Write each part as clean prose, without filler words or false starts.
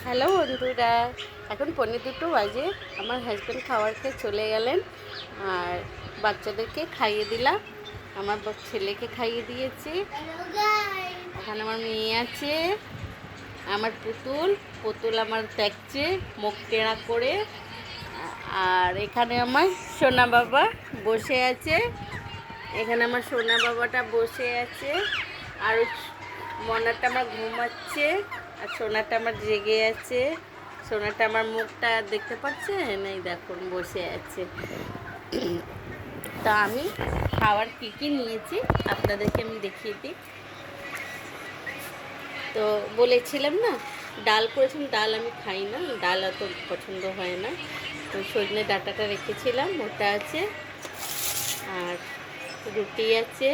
Hello বন্ধুরা, এখন 1:45 বাজে। আমার হাজব্যান্ড খাবার খেয়ে চলে গেলেন, আর বাচ্চাদেরকে খাইয়ে দিলাম। আমার ছেলেকে খাইয়ে দিয়েছি। এখানে আমার মেয়ে আছে, আমার পুতুল পুতুল আমার দেখছে মুখ টেড়া করে। আর এখানে আমার সোনা বাবা বসে আছে। এখানে আমার সোনা বাবাটা বসে আছে, আর মনাটা আমার ঘুমাচ্ছে, আর সোনাটা আমার জেগে আছে। সোনাটা আমার মুখটা দেখতে পাচ্ছেন, এই দেখুন বসে আছে। তা আমি খাবার কী কী নিয়েছি আপনাদেরকে আমি দেখিয়ে দিই। তো বলেছিলাম না, ডাল করেছিলাম। ডাল আমি খাই না, ডাল অত পছন্দ হয় না। তো সজনে ডাঁটাটা রেখেছিলাম, ওটা আছে। আর রুটি আছে,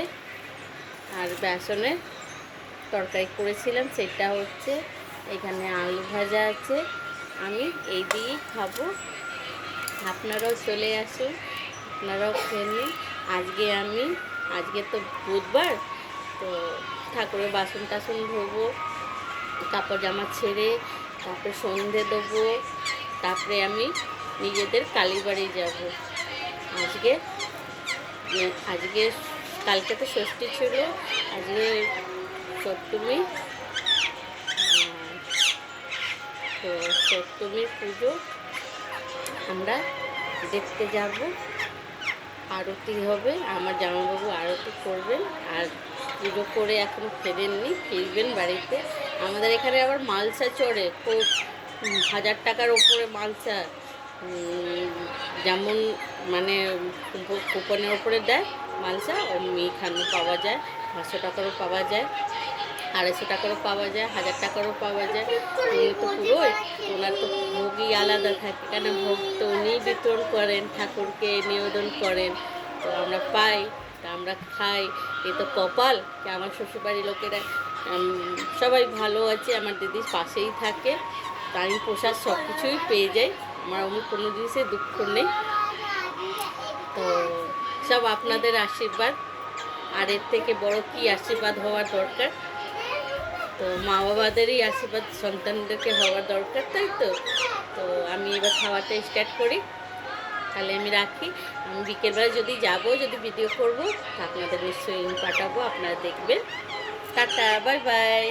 আর বেসনের তরকারি করেছিলাম সেটা হচ্ছে। এখানে আলু ভাজা আছে। আমি এই দিয়েই খাবো। আপনারাও চলে আসুন, আপনারাও খেয়ে নিন। আজকে তো বুধবার, তো ঠাকুরের বাসন টাসন ধোবো, কাপড় জামা ছেড়ে তারপরে সন্ধে দেবো, তারপরে আমি নিজেদের কালীবাড়ি যাব। আজকে আজকে কালকে তো ষষ্ঠী ছিল, আজকে সপ্তমী। তো সপ্তমীর পুজো আমরা দেখতে যাব। আরতি হবে, আমার জামাইবাবু আরতি করবেন, আর পুজো করে এখনও ফেরেননি, ফিরবেন বাড়িতে। আমাদের এখানে আবার মালসা চড়ে খুব, 1000 টাকার ওপরে মালসা। যেমন মানে কুপনের ওপরে দেয় মালসা, এখানে পাওয়া যায়। 500 টাকারও পাওয়া যায়, 250 টাকারও পাওয়া যায়, 1000 টাকারও পাওয়া যায়। উনি তো পুরোই, ওনার তো ভোগই আলাদা থাকে, কেন ভোগ তো উনিই বিতরণ করেন, ঠাকুরকে নিবেদন করেন। তো আমরা পাই, তা আমরা খাই। এ তো কপাল যে আমার শ্বশুরবাড়ির লোকেরা সবাই ভালো আছে, আমার দিদির পাশেই থাকে। তা আমি প্রসাদ সব কিছুই পেয়ে যাই, আমার অমনি কোনো জিনিসে দুঃখ নেই। তো সব আপনাদের আশীর্বাদ, আর এর থেকে বড় কি আশীর্বাদ হওয়ার দরকার। তো মা বাবাদেরই আশীর্বাদ সন্তানদেরকে হওয়ার দরকার, তাই তো। তো আমি এবার খাওয়াটা স্টার্ট করি, তাহলে আমি রাখি। আমি বিকেলবেলা যদি ভিডিও করব, তা আপনাদের নিশ্চয়ই পাঠাবো, আপনারা দেখবেন। Tata, bye bye.